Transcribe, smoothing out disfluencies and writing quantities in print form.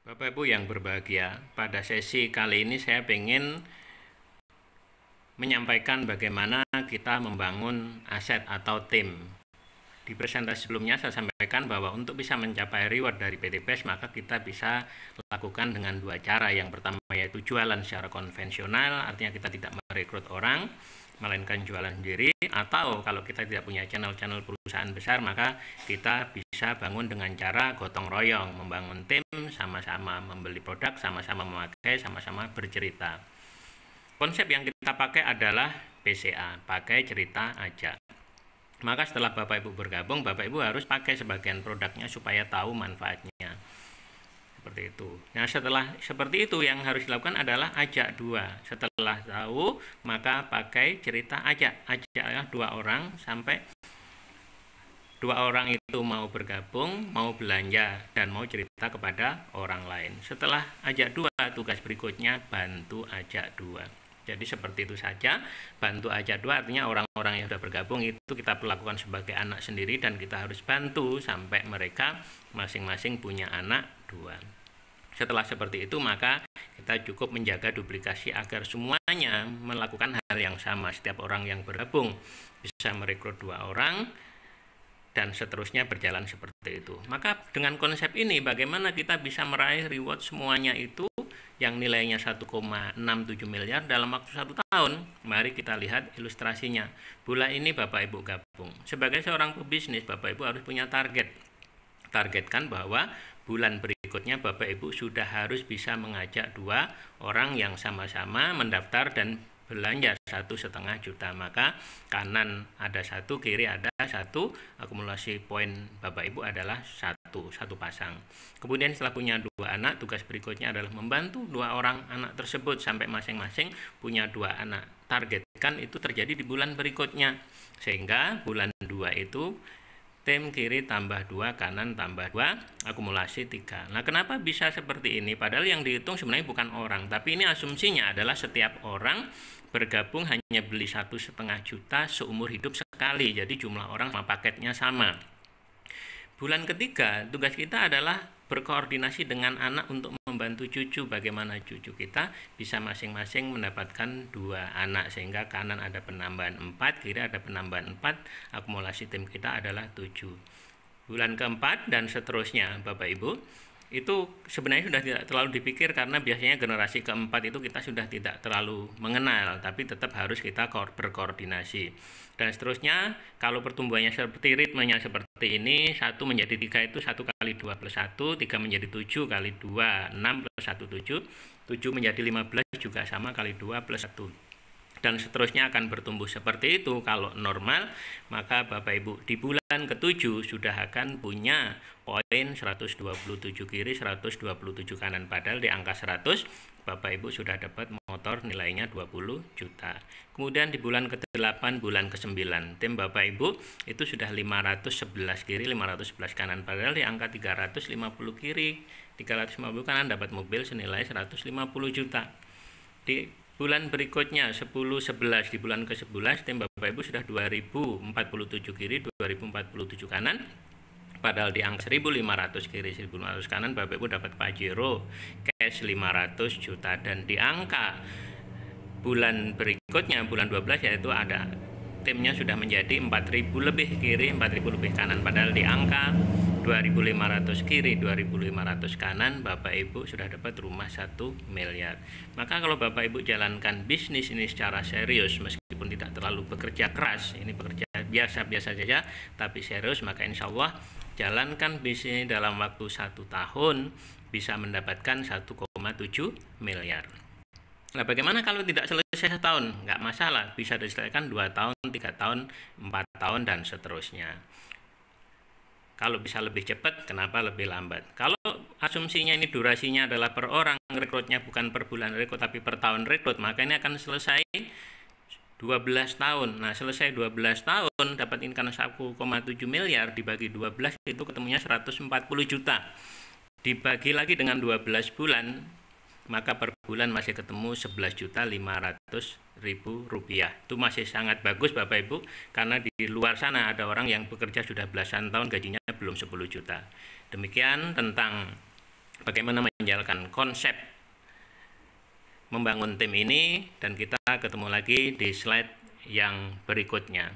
Bapak Ibu yang berbahagia, pada sesi kali ini saya ingin menyampaikan bagaimana kita membangun aset atau tim. Di presentasi sebelumnya saya sampaikan bahwa untuk bisa mencapai reward dari PT PES maka kita bisa lakukan dengan dua cara. Yang pertama yaitu jualan secara konvensional, artinya kita tidak merekrut orang, melainkan jualan sendiri. Atau kalau kita tidak punya channel-channel perusahaan besar, maka kita bisa bangun dengan cara gotong royong, membangun tim, sama-sama membeli produk, sama-sama memakai, sama-sama bercerita. Konsep yang kita pakai adalah PCA, pakai cerita aja. Maka setelah Bapak Ibu bergabung, Bapak Ibu harus pakai sebagian produknya supaya tahu manfaatnya. Seperti itu. Nah, setelah seperti itu yang harus dilakukan adalah ajak dua. Setelah tahu, maka pakai cerita ajak. Ajaklah dua orang sampai dua orang itu mau bergabung, mau belanja, dan mau cerita kepada orang lain. Setelah ajak dua, tugas berikutnya bantu ajak dua. Jadi seperti itu saja, bantu ajak dua artinya orang-orang yang sudah bergabung itu kita perlakukan sebagai anak sendiri dan kita harus bantu sampai mereka masing-masing punya anak dua. Setelah seperti itu maka kita cukup menjaga duplikasi agar semuanya melakukan hal yang sama. Setiap orang yang bergabung bisa merekrut dua orang dan seterusnya berjalan seperti itu. Maka dengan konsep ini bagaimana kita bisa meraih reward semuanya itu yang nilainya 1,67 miliar dalam waktu 1 tahun. Mari kita lihat ilustrasinya. Bulan ini Bapak Ibu gabung. Sebagai seorang pebisnis, Bapak Ibu harus punya target. Targetkan bahwa bulan berikutnya Bapak Ibu sudah harus bisa mengajak dua orang yang sama-sama mendaftar dan belanja 1,5 juta. Maka kanan ada satu, kiri ada satu, akumulasi poin Bapak Ibu adalah satu pasang. Kemudian setelah punya dua anak, tugas berikutnya adalah membantu dua orang anak tersebut sampai masing-masing punya dua anak. Targetkan itu terjadi di bulan berikutnya, sehingga bulan 2 itu tim kiri tambah 2, kanan tambah 2, akumulasi 3. Nah, kenapa bisa seperti ini? Padahal yang dihitung sebenarnya bukan orang, tapi ini asumsinya adalah setiap orang bergabung hanya beli 1,5 juta seumur hidup sekali. Jadi jumlah orang sama paketnya sama. Bulan ketiga, tugas kita adalah berkoordinasi dengan anak untuk membantu cucu. Bagaimana cucu kita bisa masing-masing mendapatkan 2 anak. Sehingga kanan ada penambahan 4, kiri ada penambahan 4. Akumulasi tim kita adalah 7. Bulan keempat dan seterusnya, Bapak Ibu. Itu sebenarnya sudah tidak terlalu dipikir karena biasanya generasi keempat itu kita sudah tidak terlalu mengenal, tapi tetap harus kita berkoordinasi. Dan seterusnya, kalau pertumbuhannya seperti ritmenya seperti ini, 1 menjadi 3 itu 1 kali 2 plus 1, 3 menjadi 7 kali 2, 6 plus 1, 7, 7 menjadi 15 juga sama kali 2 plus 1. Dan seterusnya akan bertumbuh seperti itu. Kalau normal, maka Bapak Ibu di bulan ke-7 sudah akan punya poin 127 kiri, 127 kanan. Padahal di angka 100, Bapak Ibu sudah dapat motor nilainya 20 juta. Kemudian di bulan ke-8, bulan ke-9, tim Bapak Ibu itu sudah 511 kiri, 511 kanan. Padahal di angka 350 kiri, 350 kanan dapat mobil senilai 150 juta. Di bulan berikutnya 10-11, di bulan ke-11 tim Bapak Ibu sudah 2047 kiri, 2047 kanan. Padahal di angka 1.500 kiri, 1.500 kanan Bapak Ibu dapat Pajero cash 500 juta. Dan di angka bulan berikutnya, bulan 12 yaitu ada timnya sudah menjadi 4.000 lebih kiri, 4.000 lebih kanan. Padahal di angka 2.500 kiri, 2.500 kanan, Bapak Ibu sudah dapat rumah 1 miliar. Maka kalau Bapak Ibu jalankan bisnis ini secara serius, meskipun tidak terlalu bekerja keras, ini bekerja biasa-biasa saja, tapi serius, maka insya Allah jalankan bisnis dalam waktu 1 tahun bisa mendapatkan 1,7 miliar. Nah, bagaimana kalau tidak selesai 1 tahun? Nggak masalah, bisa diselesaikan 2 tahun, 3 tahun, 4 tahun, dan seterusnya. Kalau bisa lebih cepat, kenapa lebih lambat? Kalau asumsinya ini durasinya adalah per orang, rekrutnya bukan per bulan rekrut, tapi per tahun rekrut, maka ini akan selesai 12 tahun. Nah, selesai 12 tahun, dapat income 1,7 miliar, dibagi 12, itu ketemunya 140 juta. Dibagi lagi dengan 12 bulan, maka per bulan masih ketemu 11.500.000 rupiah. Itu masih sangat bagus Bapak Ibu, karena di luar sana ada orang yang bekerja sudah belasan tahun gajinya belum 10 juta. Demikian tentang bagaimana menjalankan konsep membangun tim ini, dan kita ketemu lagi di slide yang berikutnya.